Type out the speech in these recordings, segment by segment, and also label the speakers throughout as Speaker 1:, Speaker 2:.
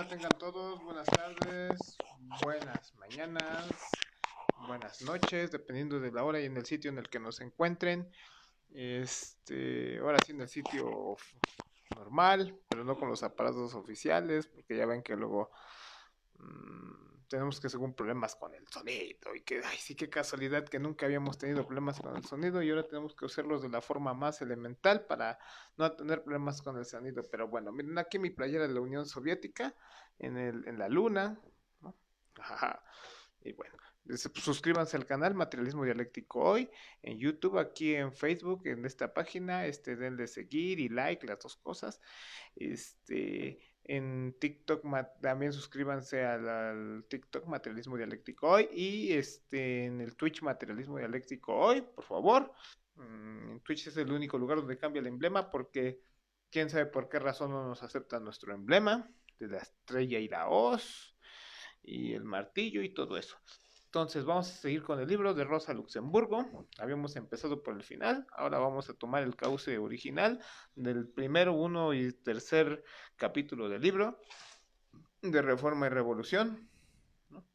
Speaker 1: tengan todos, buenas tardes, buenas mañanas, buenas noches, dependiendo de la hora y en el sitio en el que nos encuentren. Ahora sí en el sitio normal, pero no con los aparatos oficiales, porque ya ven que luego tenemos que según problemas con el sonido y que, ay, sí, qué casualidad que nunca habíamos tenido problemas con el sonido y ahora tenemos que usarlos de la forma más elemental para no tener problemas con el sonido. Pero bueno, miren aquí mi playera de la Unión Soviética en la luna, ¿no? Ajá. Y bueno, suscríbanse al canal Materialismo Dialéctico Hoy en YouTube, aquí en Facebook, en esta página, denle seguir y like, las dos cosas. En TikTok también suscríbanse al TikTok Materialismo Dialéctico Hoy y en el Twitch Materialismo Dialéctico Hoy, por favor. En Twitch es el único lugar donde cambia el emblema porque quién sabe por qué razón no nos acepta nuestro emblema de la estrella y la hoz y el martillo y todo eso. Entonces vamos a seguir con el libro de Rosa Luxemburgo. Habíamos empezado por el final, ahora vamos a tomar el cauce original del primero, uno y tercer capítulo del libro de Reforma y Revolución, ¿no?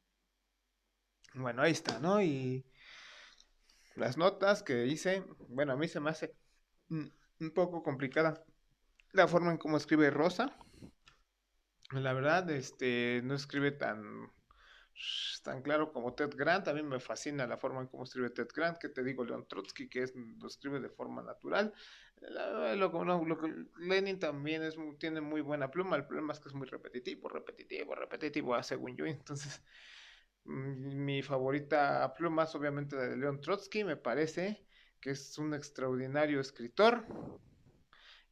Speaker 1: Bueno, ahí está, ¿no? Y las notas que hice, bueno, a mí se me hace un poco complicada la forma en cómo escribe Rosa. La verdad, no escribe tan claro como Ted Grant. A mí me fascina la forma en cómo escribe Ted Grant, que te digo, León Trotsky, lo escribe de forma natural. Lo que Lenin también tiene muy buena pluma. El problema es que es muy repetitivo, según yo. Entonces, mi favorita pluma es obviamente la de León Trotsky. Me parece que es un extraordinario escritor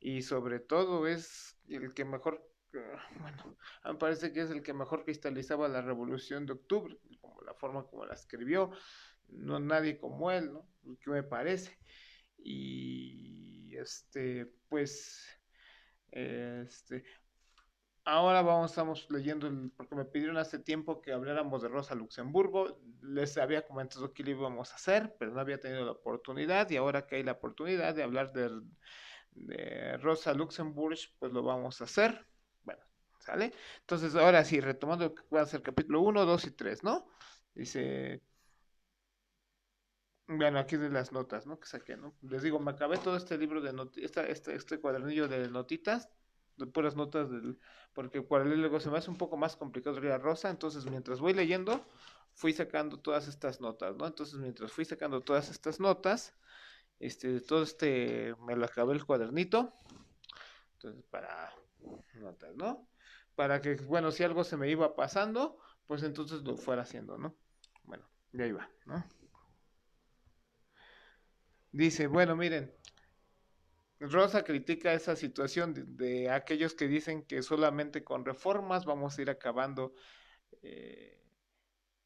Speaker 1: y sobre todo es el que mejor, bueno, me parece que es el que mejor cristalizaba la Revolución de Octubre, como la forma como la escribió, no nadie como él, ¿no? ¿Qué me parece? Y pues, este, ahora estamos leyendo, porque me pidieron hace tiempo que habláramos de Rosa Luxemburgo, les había comentado que lo íbamos a hacer, pero no había tenido la oportunidad, y ahora que hay la oportunidad de hablar de Rosa Luxemburg, pues lo vamos a hacer. Bueno, ¿sale? Entonces, ahora sí, retomando, va a ser capítulo uno 2 y 3, ¿no? Dice, bueno, aquí de las notas, ¿no? Que saqué, ¿no? Les digo, me acabé todo este libro de notitas, este cuadernillo de notitas, de puras notas porque luego se me hace un poco más complicado leer a Rosa, entonces mientras voy leyendo, fui sacando todas estas notas, ¿no? Entonces, mientras fui sacando todas estas notas, me lo acabé el cuadernito, entonces para notas, ¿no? Para que, bueno, si algo se me iba pasando, pues entonces lo fuera haciendo, ¿no? Bueno, ya iba, ¿no? Dice, bueno, miren, Rosa critica esa situación de aquellos que dicen que solamente con reformas vamos a ir acabando eh,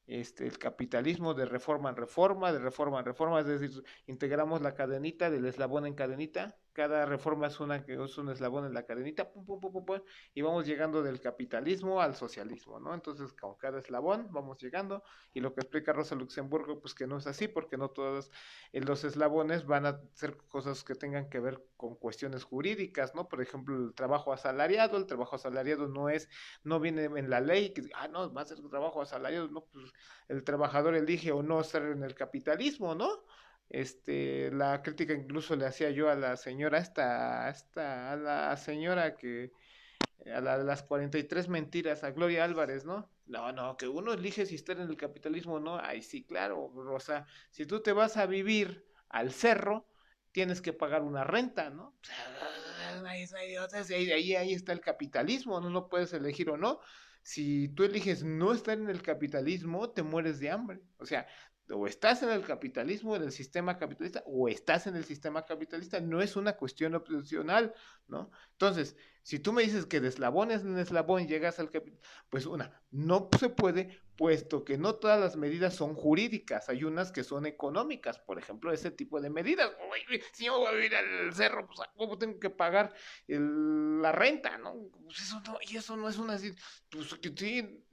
Speaker 1: el capitalismo de reforma en reforma, es decir, integramos la cadenita del eslabón en cadenita, cada reforma es un eslabón en la cadenita, pum, pum, pum, pum, pum, y vamos llegando del capitalismo al socialismo, ¿no? Entonces, con cada eslabón vamos llegando, y lo que explica Rosa Luxemburgo, pues que no es así, porque no todos los eslabones van a ser cosas que tengan que ver con cuestiones jurídicas, ¿no? Por ejemplo, el trabajo asalariado no viene en la ley, que, no, va a ser trabajo asalariado, no, pues el trabajador elige o no estar en el capitalismo, ¿no? La crítica incluso le hacía yo a la señora a la señora a la de las 43 mentiras, a Gloria Álvarez, ¿no? No, no, que uno elige si estar en el capitalismo o no. Ay, sí, claro, Rosa, si tú te vas a vivir al cerro, tienes que pagar una renta, ¿no? Ahí está el capitalismo, no lo puedes elegir o no. Si tú eliges no estar en el capitalismo, te mueres de hambre. O sea, o estás en el capitalismo, en el sistema capitalista, o estás en el sistema capitalista, no es una cuestión opcional, ¿no? Entonces, si tú me dices que de eslabón en eslabón llegas al capital, pues no se puede, puesto que no todas las medidas son jurídicas, hay unas que son económicas, por ejemplo, ese tipo de medidas. Si yo voy a ir al cerro, pues ¿cómo tengo que pagar la renta, no? Pues eso no, y eso no es una, pues que sí,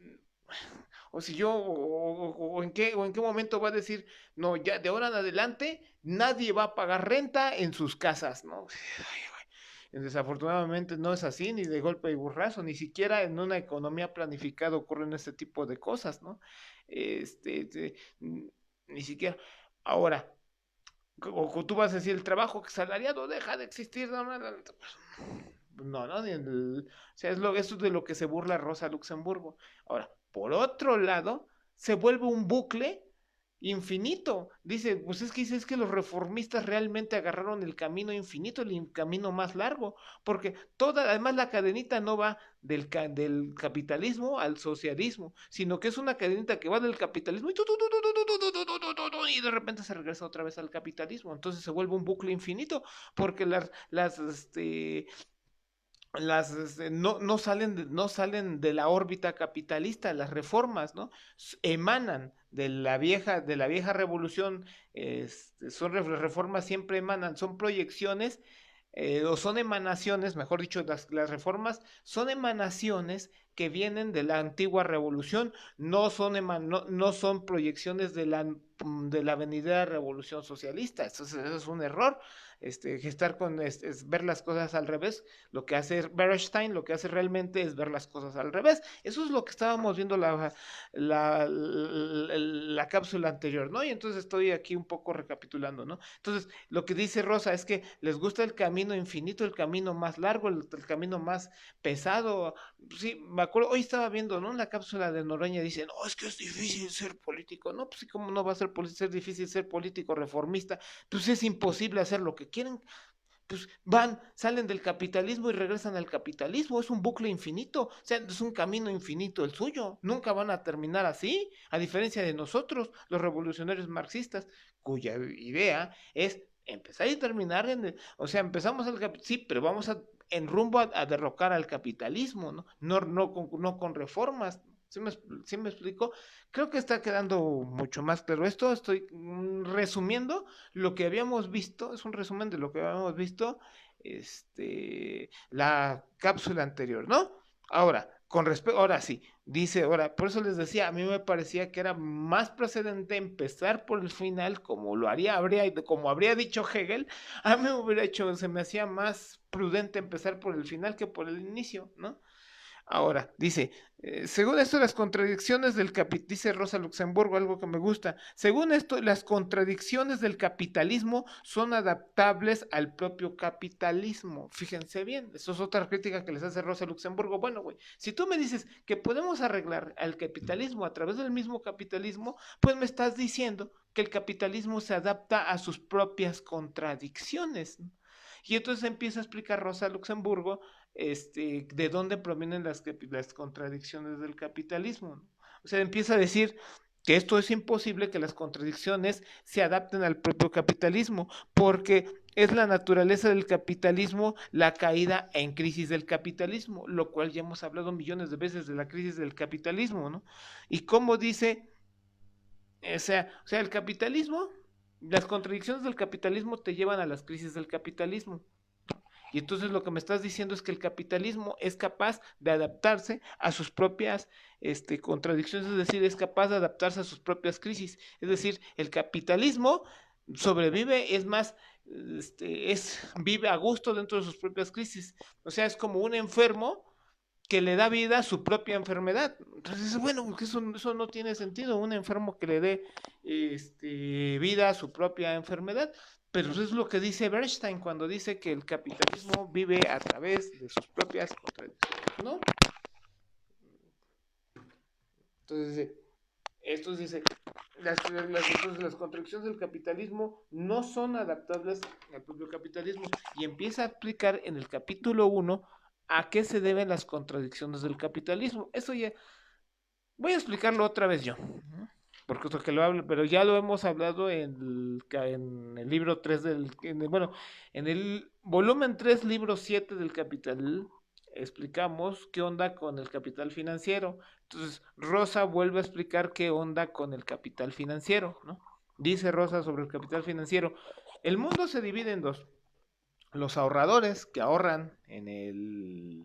Speaker 1: o si yo, o en qué momento va a decir, no, ya de ahora en adelante nadie va a pagar renta en sus casas, ¿no? Desafortunadamente no es así, ni de golpe y burrazo, ni siquiera en una economía planificada ocurren este tipo de cosas, ¿no? Este, este, ni siquiera. Ahora, o tú vas a decir, el trabajo salariado deja de existir, no, o sea, eso es de lo que se burla Rosa Luxemburgo. Ahora, por otro lado, se vuelve un bucle infinito. Dice, pues es que los reformistas realmente agarraron el camino infinito, el camino más largo, porque además la cadenita no va del capitalismo al socialismo, sino que es una cadenita que va del capitalismo y de repente se regresa otra vez al capitalismo. Entonces se vuelve un bucle infinito, porque no salen de la órbita capitalista, las reformas, ¿no? Emanan de la vieja revolución, son reformas siempre emanan, son proyecciones, o son emanaciones, mejor dicho, las reformas son emanaciones que vienen de la antigua revolución, no son proyecciones de la venidera revolución socialista. Eso es un error. Estar ver las cosas al revés. Lo que hace Bernstein, lo que hace realmente es ver las cosas al revés. Eso es lo que estábamos viendo la cápsula anterior, ¿no? Y entonces estoy aquí un poco recapitulando, ¿no? Entonces, lo que dice Rosa es que les gusta el camino infinito, el camino más largo, el camino más pesado. Sí, me acuerdo, hoy estaba viendo, ¿no? La cápsula de Noroña dice, no, es que es difícil ser político. No, pues sí, ¿cómo no va a ser difícil ser político reformista? Pues es imposible hacer lo que quieren. Pues salen del capitalismo y regresan al capitalismo. Es un bucle infinito. O sea, es un camino infinito el suyo. Nunca van a terminar así, a diferencia de nosotros, los revolucionarios marxistas, cuya idea es empezar y terminar o sea, empezamos sí, pero vamos en rumbo a derrocar al capitalismo, ¿no? No con reformas. ¿Sí me explico? Creo que está quedando mucho más claro esto. Estoy resumiendo lo que habíamos visto, es un resumen de lo que habíamos visto, la cápsula anterior, ¿no? Ahora sí, por eso les decía, a mí me parecía que era más procedente empezar por el final, como habría dicho Hegel. A mí se me hacía más prudente empezar por el final que por el inicio, ¿no? Ahora, dice, según esto, las contradicciones dice Rosa Luxemburgo, algo que me gusta, según esto, las contradicciones del capitalismo son adaptables al propio capitalismo. Fíjense bien, eso es otra crítica que les hace Rosa Luxemburgo. Bueno, güey, si tú me dices que podemos arreglar al capitalismo a través del mismo capitalismo, pues me estás diciendo que el capitalismo se adapta a sus propias contradicciones, ¿no? Y entonces empieza a explicar Rosa Luxemburgo de dónde provienen las contradicciones del capitalismo, ¿no? O sea, empieza a decir que esto es imposible, que las contradicciones se adapten al propio capitalismo, porque es la naturaleza del capitalismo la caída en crisis del capitalismo, lo cual ya hemos hablado millones de veces de la crisis del capitalismo, ¿no? Y como dice, o sea, el capitalismo, las contradicciones del capitalismo te llevan a las crisis del capitalismo. Y entonces lo que me estás diciendo es que el capitalismo es capaz de adaptarse a sus propias contradicciones, es decir, es capaz de adaptarse a sus propias crisis. Es decir, el capitalismo sobrevive, es más, vive a gusto dentro de sus propias crisis. O sea, es como un enfermo que le da vida a su propia enfermedad. Entonces, bueno, eso no tiene sentido, un enfermo que le dé vida a su propia enfermedad. Pero eso es lo que dice Bernstein cuando dice que el capitalismo vive a través de sus propias contradicciones, ¿no? Entonces dice, las contradicciones del capitalismo no son adaptables al propio capitalismo. Y empieza a explicar en el capítulo 1 a qué se deben las contradicciones del capitalismo. Eso ya, voy a explicarlo otra vez yo, porque esto que lo hablo, pero ya lo hemos hablado en el libro 3 en el volumen 3, libro 7 del Capital, explicamos qué onda con el capital financiero. Entonces, Rosa vuelve a explicar qué onda con el capital financiero, ¿no? Dice Rosa sobre el capital financiero, el mundo se divide en dos: los ahorradores que ahorran en el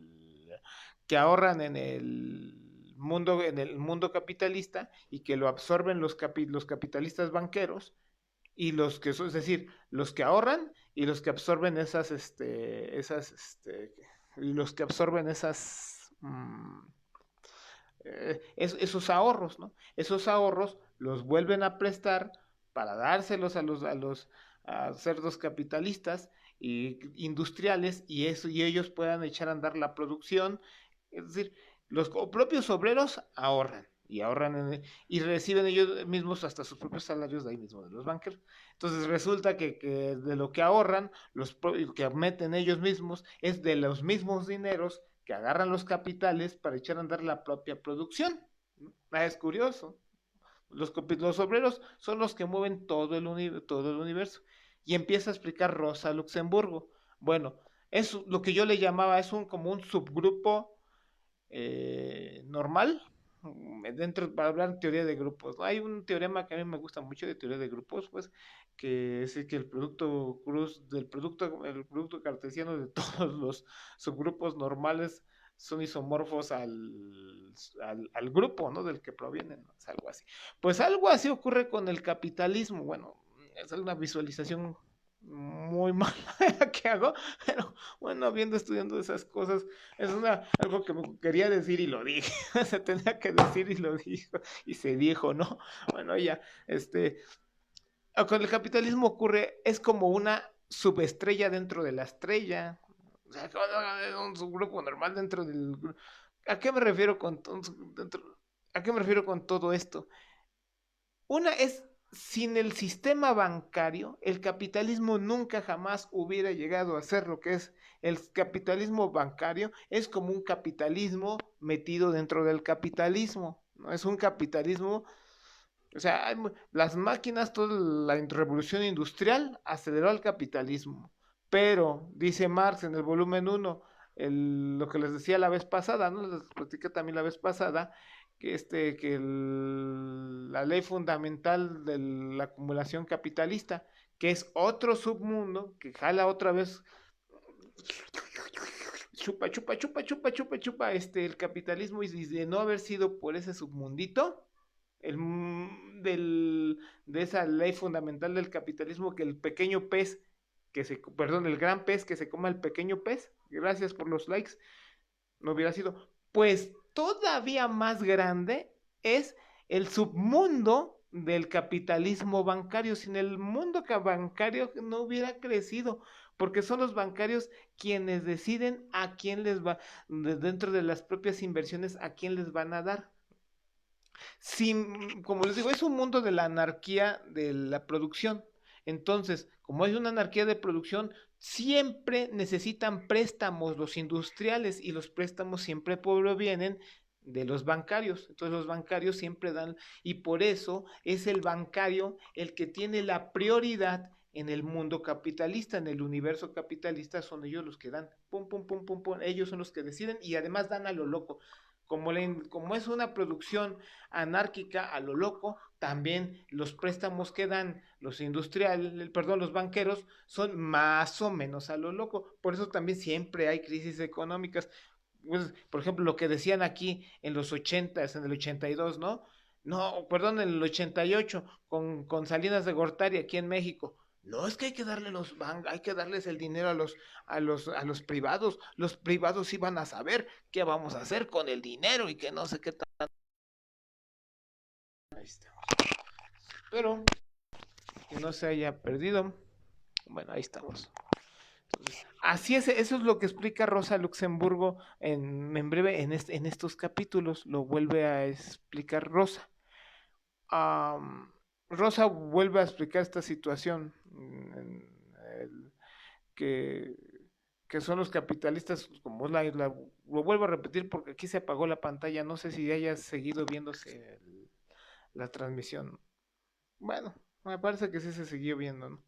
Speaker 1: mundo capitalista y que lo absorben los capitalistas banqueros, y es decir, los que ahorran y los que absorben y los que absorben esos ahorros, ¿no? Esos ahorros los vuelven a prestar para dárselos a cerdos capitalistas y industriales y ellos puedan echar a andar la producción. Es decir, los propios obreros ahorran y y reciben ellos mismos hasta sus propios salarios de ahí mismo, de los banqueros. Entonces resulta que de lo que ahorran, que meten ellos mismos, es de los mismos dineros que agarran los capitales para echar a andar la propia producción. Es curioso. Los obreros son los que mueven todo el universo. Y empieza a explicar Rosa Luxemburgo. Bueno, es lo que yo le llamaba, como un subgrupo normal, dentro, para hablar de teoría de grupos, ¿no? Hay un teorema que a mí me gusta mucho de teoría de grupos, pues, que es que el producto cartesiano de todos los subgrupos normales son isomorfos al grupo, ¿no? Del que provienen, ¿no? Es algo así. Pues algo así ocurre con el capitalismo. Bueno, es una visualización muy mala que hago, pero bueno, estudiando esas cosas, es algo que me quería decir y lo dije, se tenía que decir y lo dijo, y se dijo, ¿no? Bueno, ya, con el capitalismo ocurre, es como una subestrella dentro de la estrella, o sea, un subgrupo normal dentro del grupo. ¿A qué me refiero ¿A qué me refiero con todo esto? Una es, sin el sistema bancario, el capitalismo nunca jamás hubiera llegado a ser lo que es. El capitalismo bancario es como un capitalismo metido dentro del capitalismo, ¿no? Es un capitalismo, o sea, las máquinas, toda la revolución industrial aceleró al capitalismo. Pero, dice Marx en el volumen 1, lo que les decía la vez pasada, ¿no? Les platiqué también la vez pasada, la ley fundamental de la acumulación capitalista, que es otro submundo que jala otra vez, chupa, chupa, chupa, chupa, chupa, chupa, el capitalismo, y de no haber sido por ese submundito, de esa ley fundamental del capitalismo, que el pequeño pez perdón, el gran pez que se coma el pequeño pez, gracias por los likes, no hubiera sido. Pues todavía más grande es el submundo del capitalismo bancario. Sin el mundo bancario no hubiera crecido, porque son los bancarios quienes deciden a quién les va, dentro de las propias inversiones, a quién les van a dar. Como les digo, es un mundo de la anarquía de la producción. Entonces, como es una anarquía de producción, siempre necesitan préstamos los industriales y los préstamos siempre provienen de los bancarios. Entonces los bancarios siempre dan, y por eso es el bancario el que tiene la prioridad en el mundo capitalista, en el universo capitalista, son ellos los que dan, pum, pum, pum, pum, pum, ellos son los que deciden y además dan a lo loco. Como es una producción anárquica a lo loco, también los préstamos que dan los industriales, perdón, los banqueros, son más o menos a lo loco. Por eso también siempre hay crisis económicas. Pues, por ejemplo, lo que decían aquí en los 80, en el 82, ¿no? No, perdón, en el 88, con Salinas de Gortari aquí en México. No, es que hay que hay que darles el dinero a los privados. Los privados iban a saber qué vamos a hacer con el dinero y que no sé qué tal. Ahí está. Pero que no se haya perdido. Bueno, ahí estamos. Entonces, así es, eso es lo que explica Rosa Luxemburgo en breve en estos capítulos. Lo vuelve a explicar Rosa. Rosa vuelve a explicar esta situación que, que son los capitalistas, como lo vuelvo a repetir porque aquí se apagó la pantalla, no sé si haya seguido viéndose la transmisión. Bueno, me parece que sí se siguió viendo, ¿no?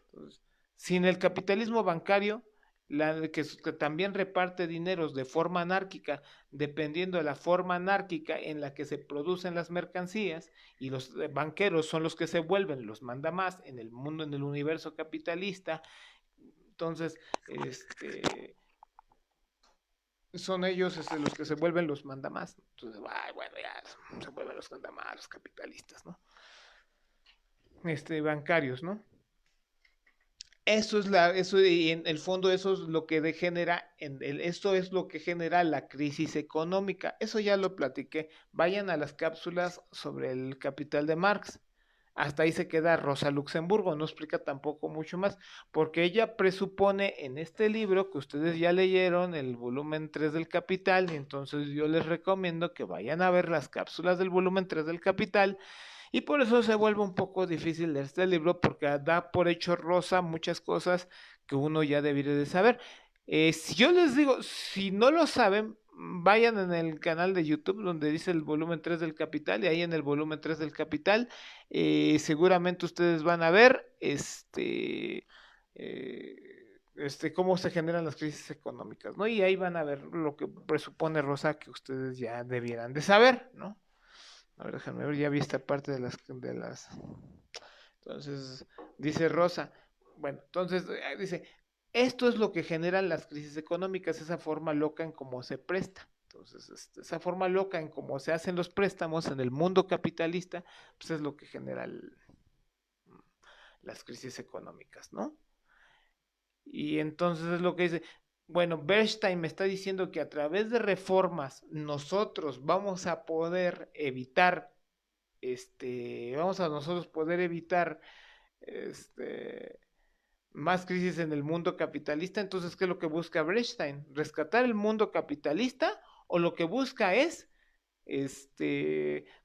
Speaker 1: Entonces, sin el capitalismo bancario, que también reparte dineros de forma anárquica, dependiendo de la forma anárquica en la que se producen las mercancías, y los banqueros son los que se vuelven los mandamás en el mundo, en el universo capitalista. Entonces, son ellos los que se vuelven los mandamás. Entonces, bueno, ya se vuelven los mandamás, los capitalistas, ¿no? Bancarios, ¿no? Eso y en el fondo eso es lo que degenera, esto es lo que genera la crisis económica. Eso ya lo platiqué. Vayan a las cápsulas sobre el capital de Marx. Hasta ahí se queda Rosa Luxemburgo, no explica tampoco mucho más, porque ella presupone en este libro que ustedes ya leyeron el volumen 3 del Capital, y entonces yo les recomiendo que vayan a ver las cápsulas del volumen 3 del Capital, y por eso se vuelve un poco difícil leer este libro, porque da por hecho Rosa muchas cosas que uno ya debería de saber. Si yo les digo, si no lo saben, vayan en el canal de YouTube donde dice el volumen 3 del Capital, y ahí en el volumen 3 del Capital seguramente ustedes van a ver cómo se generan las crisis económicas, ¿no? Y ahí van a ver lo que presupone Rosa que ustedes ya debieran de saber, ¿no? A ver, déjame ver, ya vi esta parte de las. Entonces, dice Rosa, bueno, entonces dice, esto es lo que generan las crisis económicas, esa forma loca en cómo se presta. Entonces, esa forma loca en cómo se hacen los préstamos en el mundo capitalista, pues es lo que genera las crisis económicas, ¿no? Y entonces es lo que dice, bueno, Bernstein me está diciendo que a través de reformas nosotros vamos a poder evitar, vamos a nosotros poder evitar, este, más crisis en el mundo capitalista. Entonces, ¿qué es lo que busca Bernstein? ¿Rescatar el mundo capitalista o lo que busca es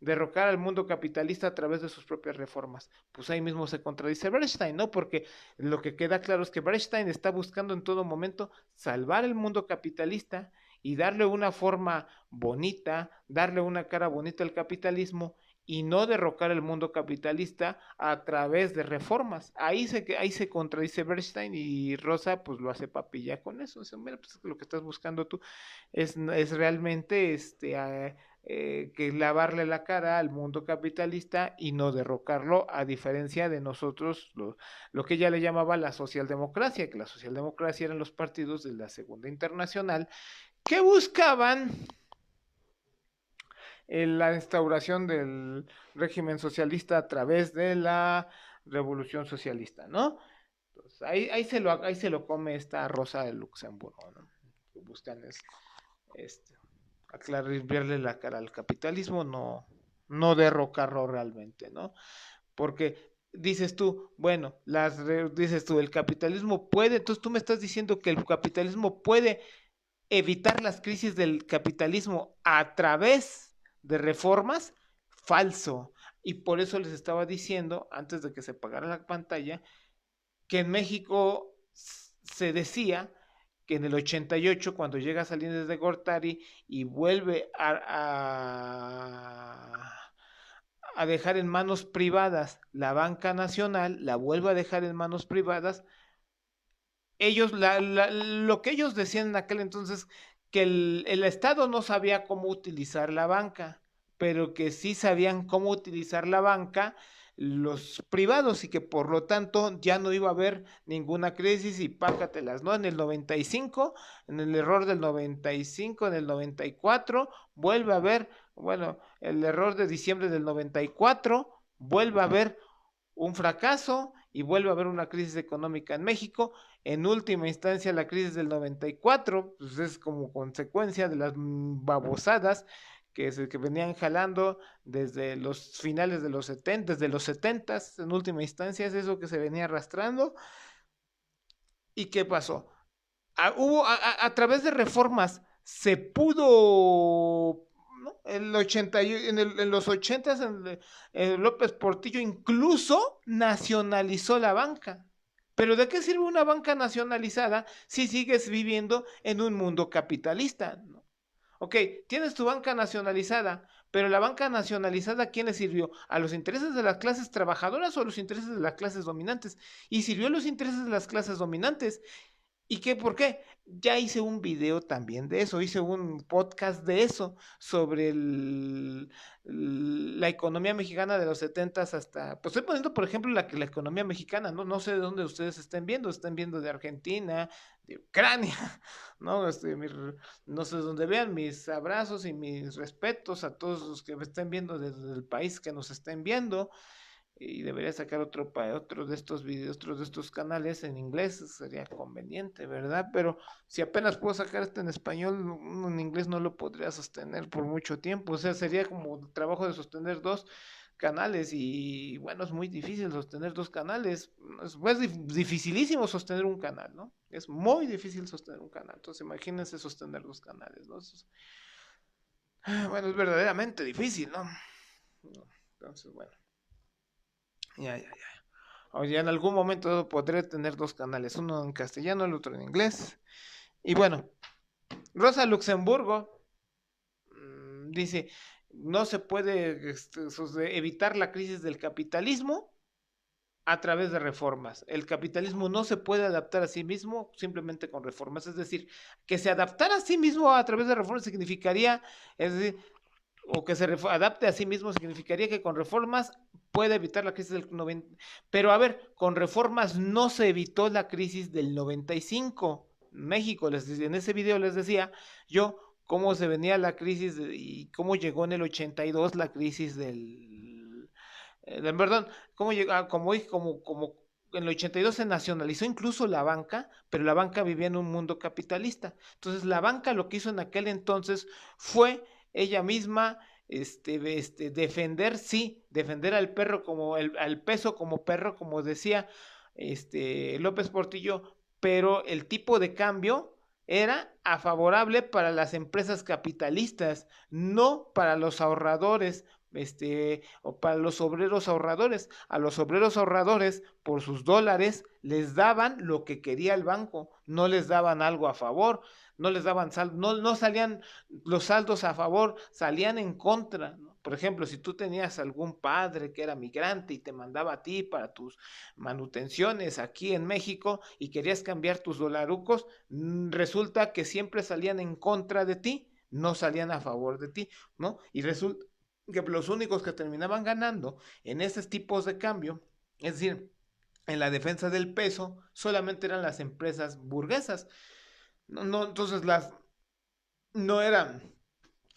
Speaker 1: derrocar al mundo capitalista a través de sus propias reformas? Pues ahí mismo se contradice Bernstein, ¿no? Porque lo que queda claro es que Bernstein está buscando en todo momento salvar el mundo capitalista y darle una forma bonita, darle una cara bonita al capitalismo y no derrocar el mundo capitalista a través de reformas. Ahí se contradice Bernstein, y Rosa pues lo hace papilla con eso. O sea, mira, pues lo que estás buscando tú es realmente que lavarle la cara al mundo capitalista y no derrocarlo, a diferencia de nosotros, lo que ella le llamaba la socialdemocracia, que la socialdemocracia eran los partidos de la Segunda Internacional que buscaban la instauración del régimen socialista a través de la revolución socialista, ¿no? Entonces, ahí se lo come esta Rosa de Luxemburgo, ¿no? Lo que buscan es este, aclararle la cara al capitalismo, no derrocarlo realmente, ¿no? Porque dices tú, bueno, dices tú, el capitalismo puede, entonces tú me estás diciendo que el capitalismo puede evitar las crisis del capitalismo a través de reformas. Falso. Y por eso les estaba diciendo, antes de que se apagara la pantalla, que en México se decía que en el 88, cuando llega Salinas de Gortari y vuelve a dejar en manos privadas la banca nacional, la vuelve a dejar en manos privadas, lo que ellos decían en aquel entonces, que el Estado no sabía cómo utilizar la banca, pero que sí sabían cómo utilizar la banca los privados, y que por lo tanto ya no iba a haber ninguna crisis, y pácatelas, ¿no? En el 95, en el error del 95, en el 94, vuelve a haber, bueno, el error de diciembre del 94, vuelve a haber un fracaso y vuelve a haber una crisis económica en México. En última instancia, la crisis del 94 pues es como consecuencia de las babosadas que venían jalando desde los finales de los 70, desde los 70, en última instancia es eso que se venía arrastrando. ¿Y qué pasó? A través de reformas se pudo, ¿no? En los 80 López Portillo incluso nacionalizó la banca. Pero ¿de qué sirve una banca nacionalizada si sigues viviendo en un mundo capitalista? ¿No? Ok, tienes tu banca nacionalizada, pero la banca nacionalizada, ¿a quién le sirvió? ¿A los intereses de las clases trabajadoras o a los intereses de las clases dominantes? Y sirvió a los intereses de las clases dominantes. ¿Y qué? ¿Por qué? Ya hice un video también de eso, hice un podcast de eso, sobre la economía mexicana de los 70 hasta, pues estoy poniendo por ejemplo la economía mexicana, no sé de dónde ustedes estén viendo de Argentina, de Ucrania, ¿no? No sé dónde vean, mis abrazos y mis respetos a todos los que me estén viendo desde el país que nos estén viendo. y debería sacar otro de estos videos, otro de estos canales en inglés, sería conveniente, ¿verdad? Pero si apenas puedo sacar esto en español, en inglés no lo podría sostener por mucho tiempo, o sea, sería como trabajo de sostener dos canales y bueno, es muy difícil sostener dos canales, dificilísimo sostener un canal, ¿no? Es muy difícil sostener un canal, entonces imagínense sostener dos canales, ¿no? Bueno, es verdaderamente difícil, ¿no? Entonces, bueno, ya. O ya en algún momento podré tener dos canales, uno en castellano, el otro en inglés. Y bueno, Rosa Luxemburgo dice, no se puede evitar la crisis del capitalismo a través de reformas. El capitalismo no se puede adaptar a sí mismo simplemente con reformas. Es decir, que se adaptara a sí mismo a través de reformas significaría, es decir, o que se adapte a sí mismo significaría que con reformas puede evitar la crisis del 90. Pero a ver, con reformas no se evitó la crisis del 95. México, en ese video les decía yo cómo se venía la crisis y cómo llegó en el 82 la crisis perdón, cómo llegó, como en el 82 se nacionalizó incluso la banca, pero la banca vivía en un mundo capitalista. Entonces la banca lo que hizo en aquel entonces fue ella misma defender, sí, defender al perro al peso como perro, como decía López Portillo, pero el tipo de cambio era favorable para las empresas capitalistas, no para los ahorradores, o para los obreros ahorradores. A los obreros ahorradores, por sus dólares, les daban lo que quería el banco, no les daban algo a favor, no les daban no salían los saldos a favor, salían en contra, ¿no? Por ejemplo, si tú tenías algún padre que era migrante y te mandaba a ti para tus manutenciones aquí en México y querías cambiar tus dolarucos, resulta que siempre salían en contra de ti, no salían a favor de ti, ¿no? Y resulta que los únicos que terminaban ganando en esos tipos de cambio, es decir, en la defensa del peso, solamente eran las empresas burguesas. Entonces no eran,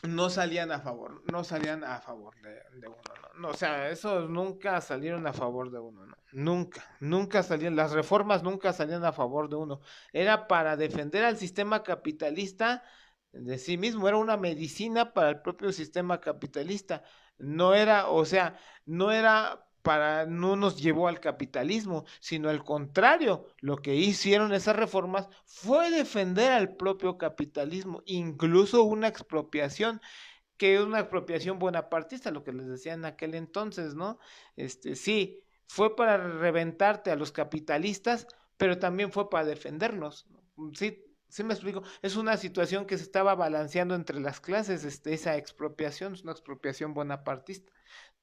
Speaker 1: no salían a favor, no salían a favor de uno, no, o sea, esos nunca salieron a favor de uno, no, nunca salían, las reformas nunca salían a favor de uno, era para defender al sistema capitalista de sí mismo, era una medicina para el propio sistema capitalista, no era, o sea, no era no nos llevó al capitalismo, sino al contrario, lo que hicieron esas reformas fue defender al propio capitalismo, incluso una expropiación, que es una expropiación bonapartista, lo que les decía en aquel entonces, ¿no? Sí, fue para reventarte a los capitalistas, pero también fue para defenderlos, ¿no? Sí, sí me explico. Es una situación que se estaba balanceando entre las clases, esa expropiación, es una expropiación bonapartista,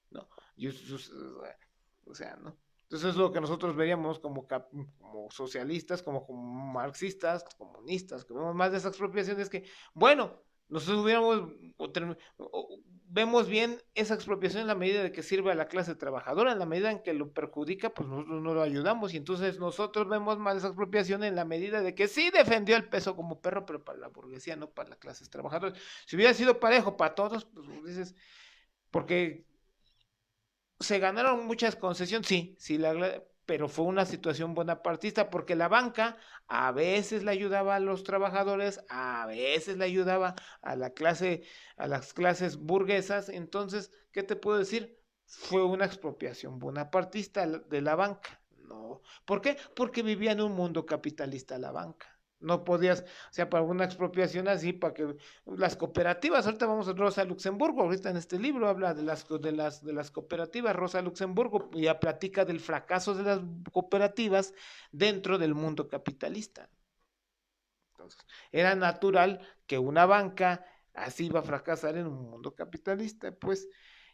Speaker 1: ¿no? O sea, ¿no? Entonces es lo que nosotros veríamos como socialistas, como marxistas, comunistas, que vemos más de esa expropiación, es que, bueno, nosotros vemos bien esa expropiación en la medida de que sirve a la clase trabajadora, en la medida en que lo perjudica, pues nosotros no lo ayudamos, y entonces nosotros vemos mal esa expropiación en la medida de que sí defendió el peso como perro, pero para la burguesía, no para las clases trabajadoras. Si hubiera sido parejo para todos, pues dices, porque se ganaron muchas concesiones, sí, pero fue una situación bonapartista porque la banca a veces le ayudaba a los trabajadores, a veces le ayudaba a a las clases burguesas. Entonces, ¿qué te puedo decir? Fue una expropiación bonapartista de la banca. No. ¿Por qué? Porque vivía en un mundo capitalista la banca. No podías, o sea, para una expropiación así, para que las cooperativas, ahorita vamos a Rosa Luxemburgo, ahorita en este libro habla de las cooperativas, Rosa Luxemburgo, y ya platica del fracaso de las cooperativas dentro del mundo capitalista. Entonces, era natural que una banca así iba a fracasar en un mundo capitalista, pues,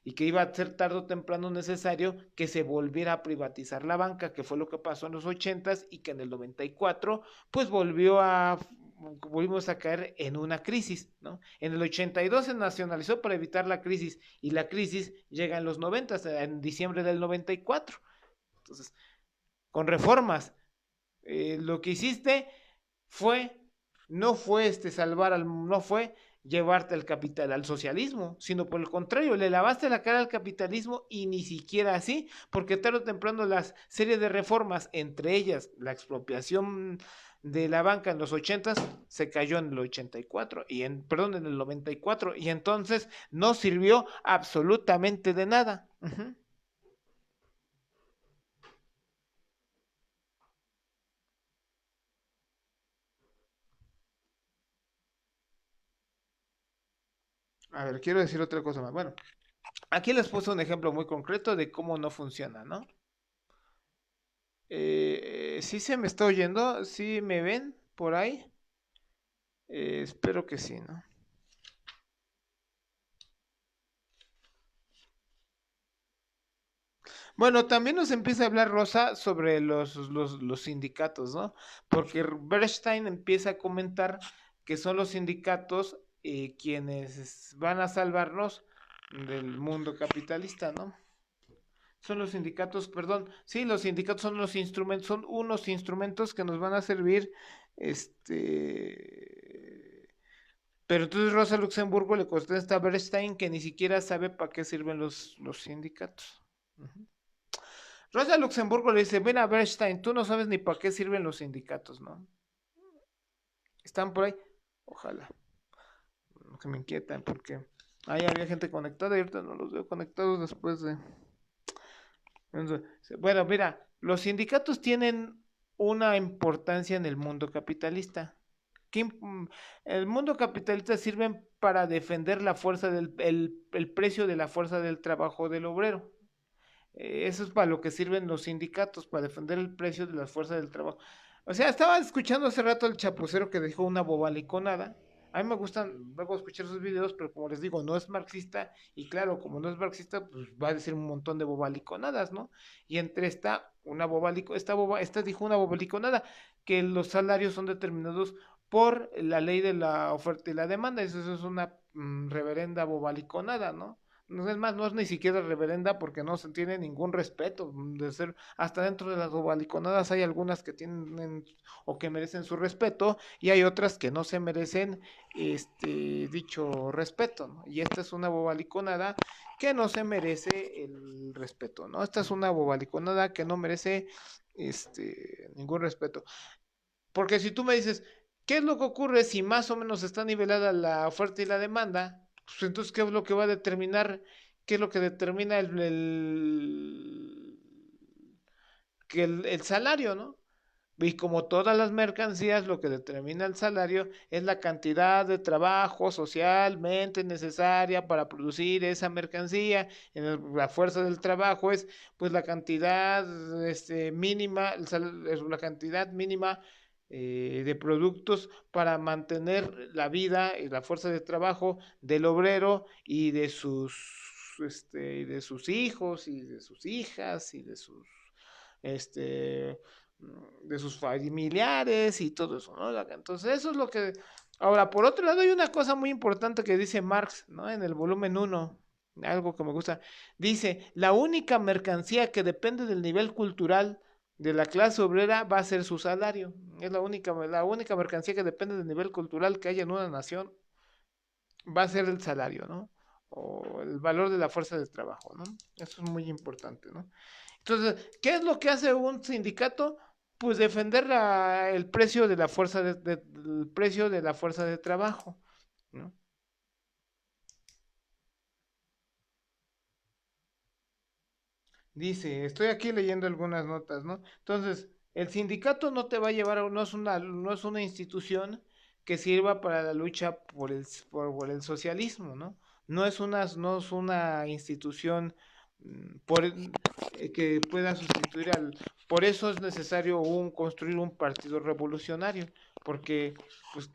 Speaker 1: y que iba a ser tarde o temprano necesario que se volviera a privatizar la banca, que fue lo que pasó en los 80s y que en el 94, pues volvimos a caer en una crisis, ¿no? En el 82 se nacionalizó para evitar la crisis y la crisis llega en los 90, en diciembre del 94. Entonces, con reformas, lo que hiciste fue, no fue no fue llevarte al capital, al socialismo, sino por el contrario, le lavaste la cara al capitalismo y ni siquiera así, porque tarde o temprano las series de reformas, entre ellas la expropiación de la banca en los 80 se cayó en el 84 perdón, en el 94 y entonces no sirvió absolutamente de nada. Uh-huh. A ver, quiero decir otra cosa más. Bueno, aquí les puse un ejemplo muy concreto de cómo no funciona, ¿no? ¿Sí se me está oyendo? ¿Sí me ven por ahí? Espero que sí, ¿no? Bueno, también nos empieza a hablar Rosa sobre los sindicatos, ¿no? Porque Bernstein empieza a comentar que son los sindicatos quienes van a salvarnos del mundo capitalista, ¿no? Son los sindicatos, perdón, sí, los sindicatos son los instrumentos, son unos instrumentos que nos van a servir, pero entonces Rosa Luxemburgo le contesta a Bernstein que ni siquiera sabe para qué sirven los sindicatos. Ujú. Rosa Luxemburgo le dice, ven a Bernstein, tú no sabes ni para qué sirven los sindicatos, ¿no? Están por ahí, ojalá, que me inquietan porque ahí había gente conectada y ahorita no los veo conectados después de... Bueno, mira, los sindicatos tienen una importancia en el mundo capitalista. El mundo capitalista sirven para defender la fuerza el precio de la fuerza del trabajo del obrero. Eso es para lo que sirven los sindicatos, para defender el precio de la fuerza del trabajo. O sea, estaba escuchando hace rato al chapucero que dijo una bobaliconada. A mí me gustan luego escuchar sus videos, pero como les digo, no es marxista. Y claro, como no es marxista, pues va a decir un montón de bobaliconadas, ¿no? Y entre esta dijo una bobaliconada, que los salarios son determinados por la ley de la oferta y la demanda. Eso es una reverenda bobaliconada, ¿no? No es más, no es ni siquiera reverenda porque no se tiene ningún respeto de ser, hasta dentro de las bobaliconadas hay algunas que tienen o que merecen su respeto y hay otras que no se merecen dicho respeto, ¿no? Y esta es una bobaliconada que no se merece el respeto, ¿no? Esta es una bobaliconada que no merece ningún respeto. Porque si tú me dices, ¿qué es lo que ocurre si más o menos está nivelada la oferta y la demanda? Pues entonces, ¿qué es lo que va a determinar? ¿Qué es lo que determina el salario, ¿no? Y como todas las mercancías, lo que determina el salario es la cantidad de trabajo socialmente necesaria para producir esa mercancía. La fuerza del trabajo es pues la cantidad mínima, la cantidad mínima de productos para mantener la vida y la fuerza de trabajo del obrero y de sus hijos y de sus hijas y este, de sus familiares y todo eso, ¿no? Entonces, eso es lo que... Ahora, por otro lado, hay una cosa muy importante que dice Marx, ¿no? En el volumen uno, algo que me gusta. Dice, la única mercancía que depende del nivel cultural de la clase obrera va a ser su salario. Es la única mercancía que depende del nivel cultural que haya en una nación, va a ser el salario, ¿no? O el valor de la fuerza de trabajo, ¿no? Eso es muy importante, ¿no? Entonces, ¿qué es lo que hace un sindicato? Pues defender el precio de la fuerza el precio de la fuerza de trabajo, ¿no? Dice, estoy aquí leyendo algunas notas, ¿no? Entonces, el sindicato no te va a llevar a, no es una institución que sirva para la lucha por el socialismo, ¿no? No es una institución que pueda sustituir por eso es necesario construir un partido revolucionario, porque pues,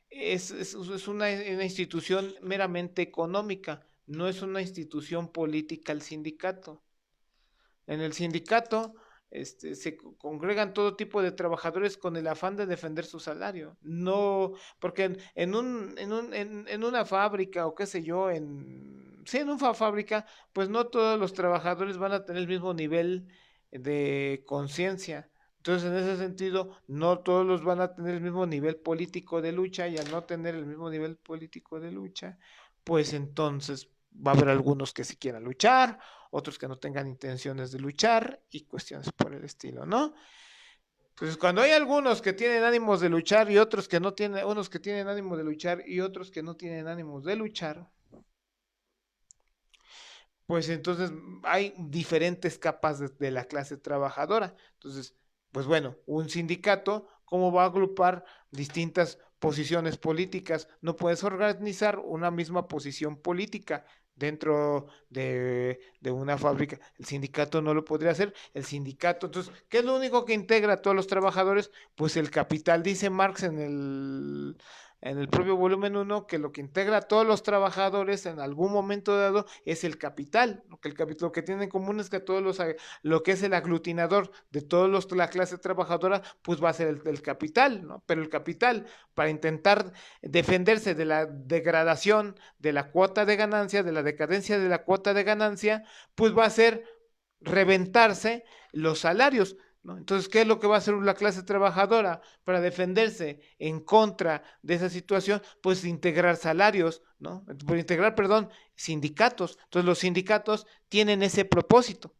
Speaker 1: es una institución meramente económica, no es una institución política el sindicato. En el sindicato se congregan todo tipo de trabajadores con el afán de defender su salario. No, porque en una fábrica o qué sé yo, sí, en una fábrica, pues no todos los trabajadores van a tener el mismo nivel de conciencia. Entonces, en ese sentido, no todos los van a tener el mismo nivel político de lucha y al no tener el mismo nivel político de lucha, pues entonces va a haber algunos que sí quieran luchar, otros que no tengan intenciones de luchar y cuestiones por el estilo, ¿no? Entonces, cuando hay algunos que tienen ánimos de luchar y otros que no tienen, unos que tienen ánimo de luchar y otros que no tienen ánimos de luchar, pues entonces hay diferentes capas de la clase trabajadora. Entonces, pues bueno, un sindicato, ¿cómo va a agrupar distintas posiciones políticas? No puedes organizar una misma posición política dentro de una fábrica. El sindicato no lo podría hacer. El sindicato, entonces, ¿qué es lo único que integra a todos los trabajadores? Pues el capital, dice Marx en el propio volumen uno, que lo que integra a todos los trabajadores en algún momento dado es el capital. Lo que tienen en común es que todos lo que es el aglutinador de todos la clase trabajadora, pues va a ser el capital, ¿no? Pero el capital, para intentar defenderse de la degradación de la cuota de ganancia, de la decadencia de la cuota de ganancia, pues va a ser reventarse los salarios. ¿No? Entonces, ¿qué es lo que va a hacer la clase trabajadora para defenderse en contra de esa situación? Pues integrar salarios, ¿no? Por integrar, perdón, sindicatos. Entonces, los sindicatos tienen ese propósito.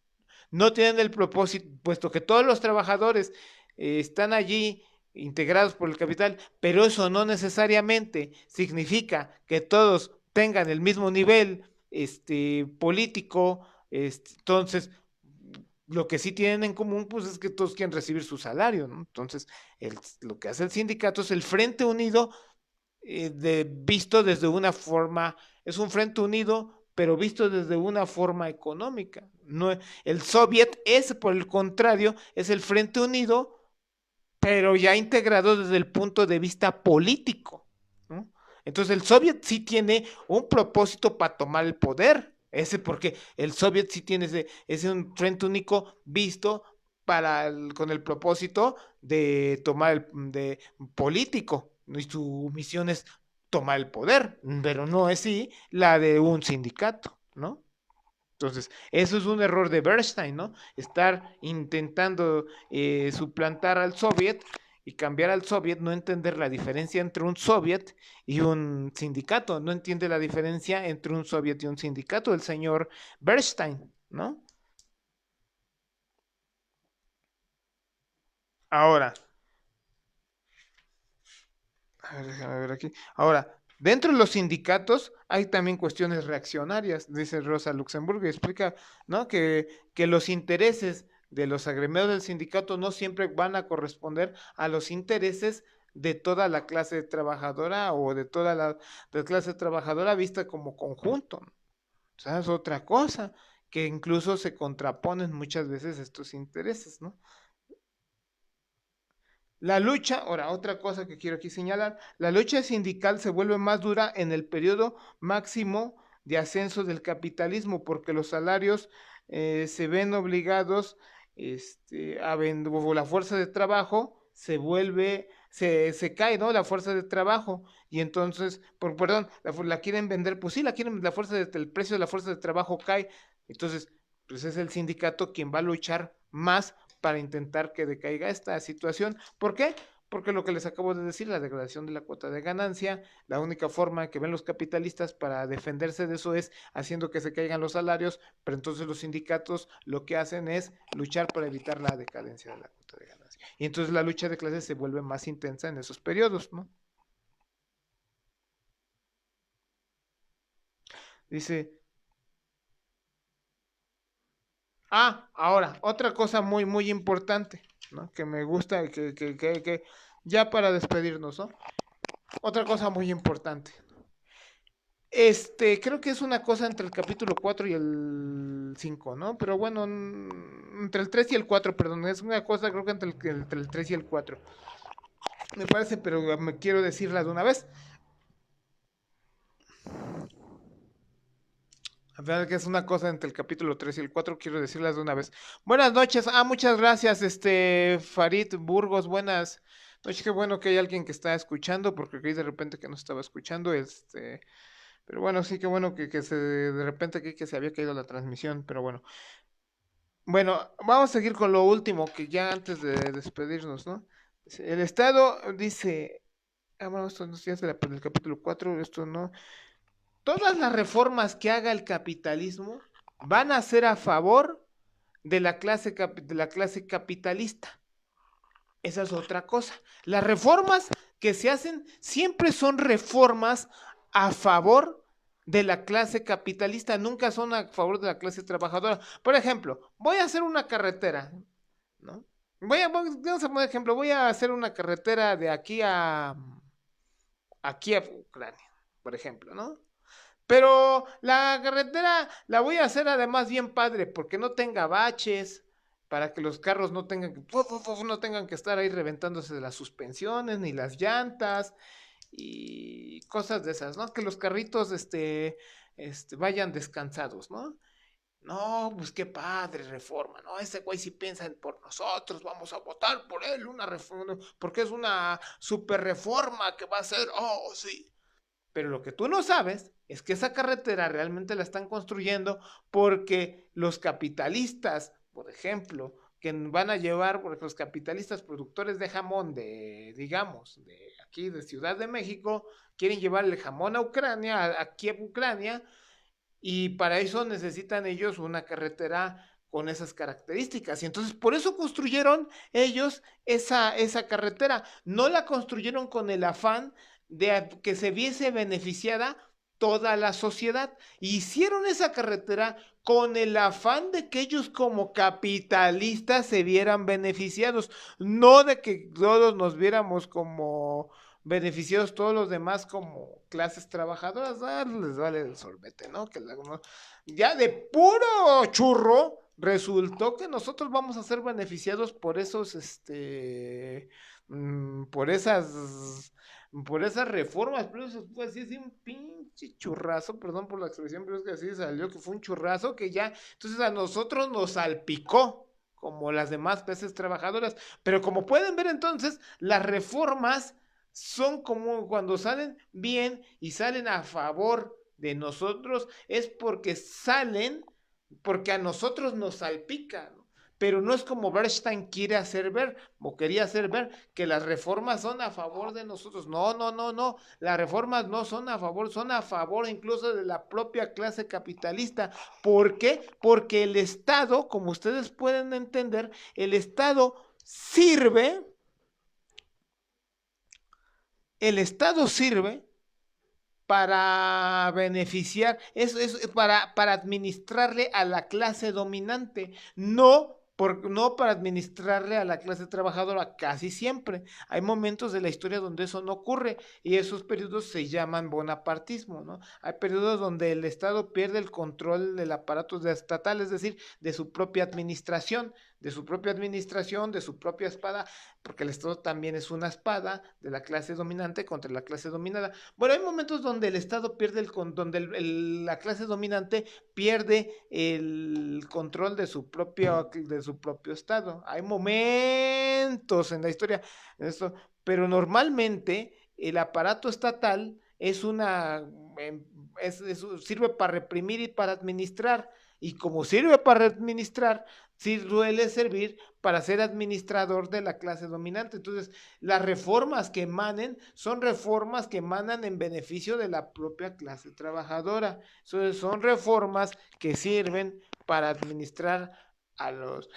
Speaker 1: No tienen el propósito, puesto que todos los trabajadores están allí integrados por el capital, pero eso no necesariamente significa que todos tengan el mismo nivel político. Entonces, lo que sí tienen en común, pues es que todos quieren recibir su salario, ¿no? Entonces, lo que hace el sindicato es el Frente Unido visto desde una forma, es un Frente Unido, pero visto desde una forma económica. No, el Soviet es, por el contrario, es el Frente Unido, pero ya integrado desde el punto de vista político, ¿no? Entonces el Soviet sí tiene un propósito para tomar el poder, ese porque el Soviet sí tiene ese un frente único visto con el propósito de tomar de político, ¿no? Y su misión es tomar el poder, pero no es sí la de un sindicato, ¿no? Entonces, eso es un error de Bernstein, ¿no? Estar intentando suplantar al soviet y cambiar al soviet, no entender la diferencia entre un soviet y un sindicato, no entiende la diferencia entre un soviet y un sindicato, el señor Bernstein, ¿no? Ahora, a ver, déjame ver aquí. Ahora, dentro de los sindicatos hay también cuestiones reaccionarias, dice Rosa Luxemburgo, y explica, ¿no? Que los intereses de los agremiados del sindicato no siempre van a corresponder a los intereses de toda la clase trabajadora o de clase trabajadora vista como conjunto, ¿no? O sea, es otra cosa, que incluso se contraponen muchas veces estos intereses, ¿no? La lucha, ahora otra cosa que quiero aquí señalar, la lucha sindical se vuelve más dura en el periodo máximo de ascenso del capitalismo porque los salarios se ven obligados o la fuerza de trabajo se cae, ¿no? La fuerza de trabajo y entonces, perdón, la quieren vender, pues sí, la quieren, el precio de la fuerza de trabajo cae, entonces, pues es el sindicato quien va a luchar más para intentar que decaiga esta situación. ¿Por qué? Porque lo que les acabo de decir, la degradación de la cuota de ganancia, la única forma que ven los capitalistas para defenderse de eso es haciendo que se caigan los salarios, pero entonces los sindicatos lo que hacen es luchar para evitar la decadencia de la cuota de ganancia. Y entonces la lucha de clases se vuelve más intensa en esos periodos, ¿no? Dice, ahora, otra cosa muy, muy importante, ¿no? Que me gusta, que ya para despedirnos, ¿no? Otra cosa muy importante. Creo que es una cosa entre el capítulo 4 y el 5, ¿no? Pero bueno, entre el 3 y el 4, perdón, es una cosa creo que entre el 3 y el 4. Me parece, pero me quiero decirla de una vez. A ver, que es una cosa entre el capítulo 3 y el 4, quiero decirlas de una vez. Buenas noches. Muchas gracias, Farid Burgos. Buenas noches. Qué bueno que hay alguien que está escuchando, porque creí de repente que no estaba escuchando. Pero bueno, sí, qué bueno que de repente aquí que se había caído la transmisión. Pero bueno, Bueno, vamos a seguir con lo último, que ya antes de despedirnos, ¿no? El Estado dice, bueno, esto no es del capítulo 4, esto no. Todas las reformas que haga el capitalismo van a ser a favor de la clase capitalista. Esa es otra cosa. Las reformas que se hacen siempre son reformas a favor de la clase capitalista, nunca son a favor de la clase trabajadora. Por ejemplo, voy a hacer una carretera, ¿no? Vamos a poner ejemplo, voy a hacer una carretera de aquí a Ucrania, por ejemplo, ¿no? Pero la carretera la voy a hacer además bien padre, porque no tenga baches, para que los carros no tengan que estar ahí reventándose de las suspensiones ni las llantas y cosas de esas, ¿no? Que los carritos vayan descansados, ¿no? No, pues qué padre reforma, ¿no? Ese güey sí piensa por nosotros, vamos a votar por él, una reforma, porque es una super reforma que va a ser, oh, sí. Pero lo que tú no sabes es que esa carretera realmente la están construyendo porque los capitalistas, por ejemplo, que van a llevar, porque los capitalistas productores de jamón digamos, de aquí de Ciudad de México, quieren llevar el jamón a Ucrania, a Kiev, Ucrania, y para eso necesitan ellos una carretera con esas características. Y entonces por eso construyeron ellos esa carretera. No la construyeron con el afán de que se viese beneficiada toda la sociedad. Hicieron esa carretera con el afán de que ellos como capitalistas se vieran beneficiados, no de que todos nos viéramos como beneficiados todos los demás como clases trabajadoras, les vale el sorbete, ¿no? Ya de puro churro resultó que nosotros vamos a ser beneficiados por esos, mm, por esas, por esas reformas, pero eso fue así, así un pinche churrazo, perdón por la expresión, pero es que así salió, que fue un churrazo que ya, entonces a nosotros nos salpicó como las demás clases trabajadoras, pero como pueden ver entonces, las reformas son como cuando salen bien y salen a favor de nosotros, es porque salen, porque a nosotros nos salpica, ¿no? Pero no es como Bernstein quiere hacer ver, o quería hacer ver, que las reformas son a favor de nosotros. No, no, no, no. Las reformas no son a favor incluso de la propia clase capitalista. ¿Por qué? Porque el Estado, como ustedes pueden entender, el Estado sirve, el Estado sirve para beneficiar, para administrarle a la clase dominante, no para administrarle a la clase trabajadora, casi siempre. Hay momentos de la historia donde eso no ocurre y esos periodos se llaman bonapartismo, ¿no? Hay periodos donde el Estado pierde el control del aparato estatal, es decir, de su propia administración, de su propia espada, porque el Estado también es una espada de la clase dominante contra la clase dominada. Bueno, hay momentos donde el Estado pierde donde la clase dominante pierde el control de su propio Estado. Hay momentos en la historia, eso, pero normalmente el aparato estatal es sirve para reprimir y para administrar. Y como sirve para administrar, sí suele servir para ser administrador de la clase dominante. Entonces, las reformas que emanen son reformas que emanan en beneficio de la propia clase trabajadora. Entonces, son reformas que sirven para administrar a los.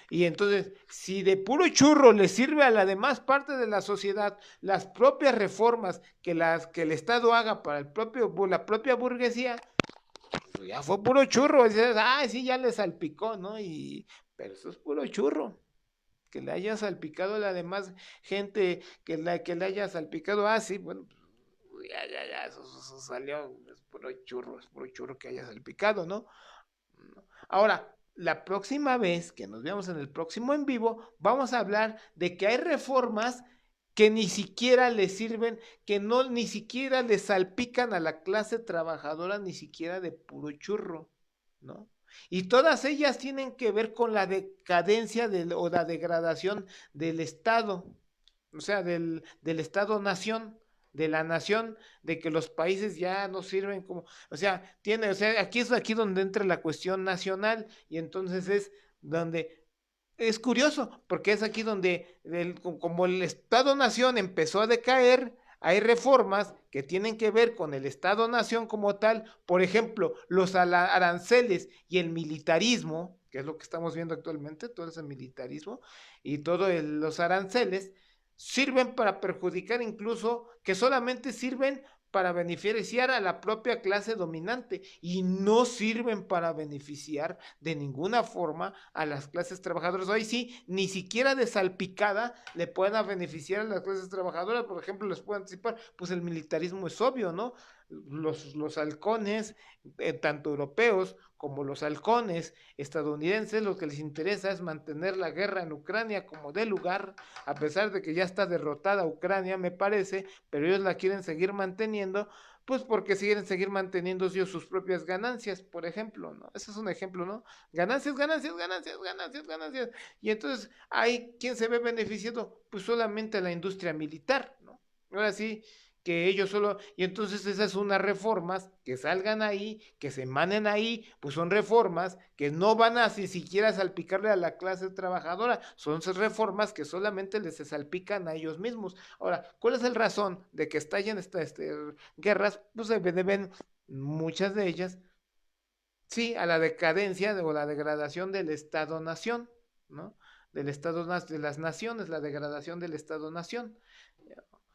Speaker 1: Entonces, si de puro churro le sirve a la demás parte de la sociedad las propias reformas que el Estado haga para la propia burguesía, pues ya fue puro churro. Dices, sí, ya le salpicó, ¿no? Pero eso es puro churro que le haya salpicado a la demás gente, que le haya salpicado, sí, bueno, pues, ya, eso salió, es puro churro que haya salpicado, ¿no? Ahora, la próxima vez que nos veamos en el próximo en vivo, vamos a hablar de que hay reformas que ni siquiera le sirven, que no ni siquiera le salpican a la clase trabajadora, ni siquiera de puro churro, ¿no? Y todas ellas tienen que ver con la decadencia o la degradación del Estado, o sea, del Estado-nación, de la nación, de que los países ya no sirven como, o sea, aquí es aquí donde entra la cuestión nacional, y entonces es donde es curioso, porque es aquí donde, como el Estado-Nación empezó a decaer, hay reformas que tienen que ver con el Estado-Nación como tal. Por ejemplo, los aranceles y el militarismo, que es lo que estamos viendo actualmente, todo ese militarismo y todos los aranceles, sirven para perjudicar, incluso que solamente sirven para beneficiar a la propia clase dominante y no sirven para beneficiar de ninguna forma a las clases trabajadoras. Hoy sí, ni siquiera de salpicada le pueden beneficiar a las clases trabajadoras. Por ejemplo, les puedo anticipar, pues el militarismo es obvio, ¿no? Los halcones, tanto europeos como los halcones estadounidenses, lo que les interesa es mantener la guerra en Ucrania como de lugar, a pesar de que ya está derrotada Ucrania, me parece, pero ellos la quieren seguir manteniendo, pues porque quieren seguir manteniendo ellos sus propias ganancias, por ejemplo, ¿no? Ese es un ejemplo, ¿no? Ganancias, ganancias, ganancias, ganancias, ganancias. Y entonces, ¿hay quién se ve beneficiado? Pues solamente la industria militar, ¿no? Ahora sí, que ellos solo, y entonces esas son unas reformas que salgan ahí, que se emanen ahí, pues son reformas que no van a ni siquiera salpicarle a la clase trabajadora, son reformas que solamente les salpican a ellos mismos. Ahora, ¿cuál es el razón de que estallen estas guerras? Pues se deben muchas de ellas, sí, a la decadencia o la degradación del Estado-Nación, ¿no? Del Estado de las naciones, la degradación del Estado-Nación.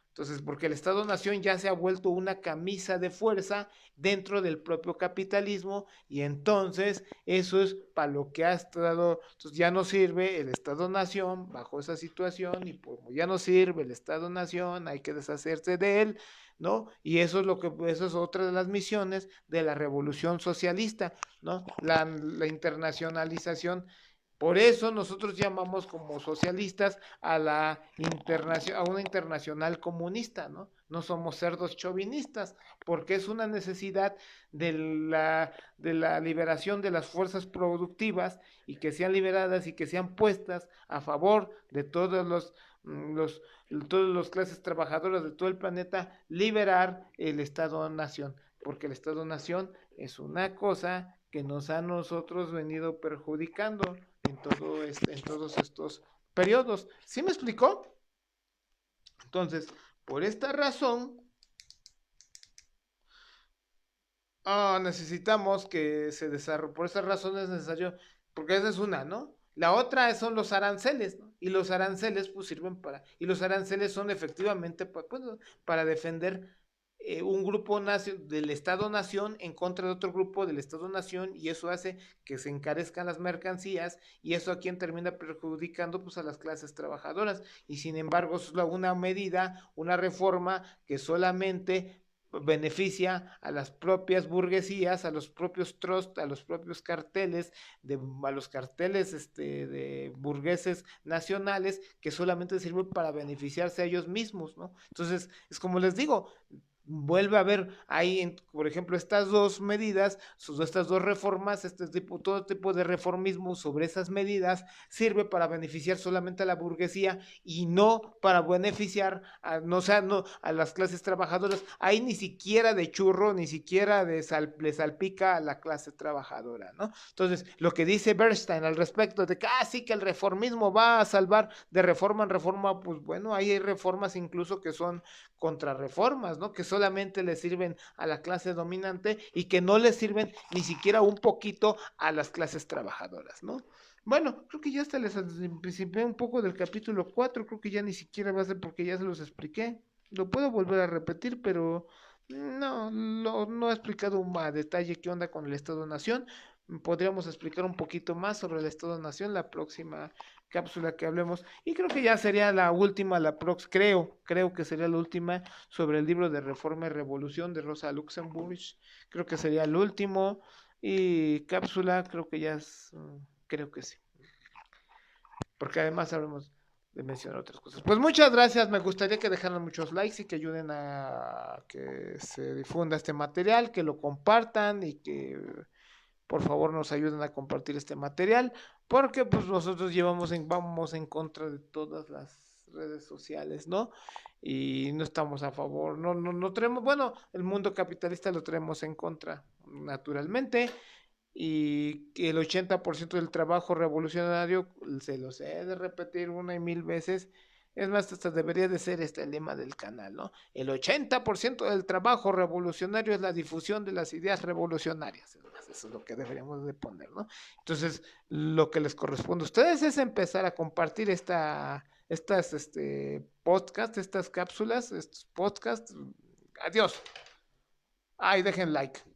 Speaker 1: Entonces, porque el Estado-Nación ya se ha vuelto una camisa de fuerza dentro del propio capitalismo y entonces eso es para lo que ha estado, entonces ya no sirve el Estado-Nación bajo esa situación y como ya no sirve el Estado-Nación hay que deshacerse de él, ¿no? Y eso es lo que, eso es otra de las misiones de la revolución socialista, ¿no? La internacionalización. Por eso nosotros llamamos como socialistas a a una internacional comunista, ¿no? No somos cerdos chauvinistas, porque es una necesidad de la liberación de las fuerzas productivas y que sean liberadas y que sean puestas a favor de los todas las clases trabajadoras de todo el planeta, liberar el Estado-Nación, porque el Estado-Nación es una cosa que nos ha nosotros venido perjudicando en todos estos periodos. ¿Sí me explicó? Entonces, por esta razón, necesitamos que se desarrolle, por esa razón es necesario, porque esa es una, ¿no? La otra son los aranceles, ¿no? Y los aranceles pues sirven y los aranceles son efectivamente para defender un grupo del Estado-Nación en contra de otro grupo del Estado-Nación y eso hace que se encarezcan las mercancías y eso a quien termina perjudicando pues a las clases trabajadoras y sin embargo es una medida, una reforma que solamente beneficia a las propias burguesías, a los propios trusts, a los propios carteles, a los carteles de burgueses nacionales que solamente sirven para beneficiarse a ellos mismos, ¿no? Entonces, es como les digo, vuelve a haber ahí, por ejemplo, estas dos medidas, estas dos reformas, todo tipo de reformismo sobre esas medidas sirve para beneficiar solamente a la burguesía y no para beneficiar a, no, sea, no, a las clases trabajadoras. Ahí ni siquiera de churro, ni siquiera le salpica a la clase trabajadora, ¿no? Entonces, lo que dice Bernstein al respecto de que, sí, que el reformismo va a salvar de reforma en reforma, pues bueno, ahí hay reformas incluso que son contrarreformas, ¿no? Que solamente le sirven a la clase dominante y que no le sirven ni siquiera un poquito a las clases trabajadoras, ¿no? Bueno, creo que ya hasta les anticipé un poco del capítulo 4, creo que ya ni siquiera va a ser porque ya se los expliqué. Lo puedo volver a repetir, pero no he explicado a detalle qué onda con el Estado-Nación. Podríamos explicar un poquito más sobre el Estado-Nación la próxima cápsula que hablemos. Y creo que ya sería la última, creo que sería la última sobre el libro de Reforma y Revolución de Rosa Luxemburg. Creo que sería el último. Y cápsula, creo que ya es, creo que sí. Porque además habremos de mencionar otras cosas. Pues muchas gracias, me gustaría que dejaran muchos likes y que ayuden a que se difunda este material, que lo compartan y que por favor nos ayuden a compartir este material, porque pues nosotros vamos en contra de todas las redes sociales, ¿no? Y no estamos a favor, no tenemos, bueno, el mundo capitalista lo tenemos en contra, naturalmente, y que el 80% del trabajo revolucionario, se los he de repetir una y mil veces, es más, hasta debería de ser este el lema del canal, ¿no? El 80% del trabajo revolucionario es la difusión de las ideas revolucionarias. Es más, eso es lo que deberíamos de poner, ¿no? Entonces, lo que les corresponde a ustedes es empezar a compartir estas podcasts, estas cápsulas, estos podcasts. Adiós. Ay, dejen like.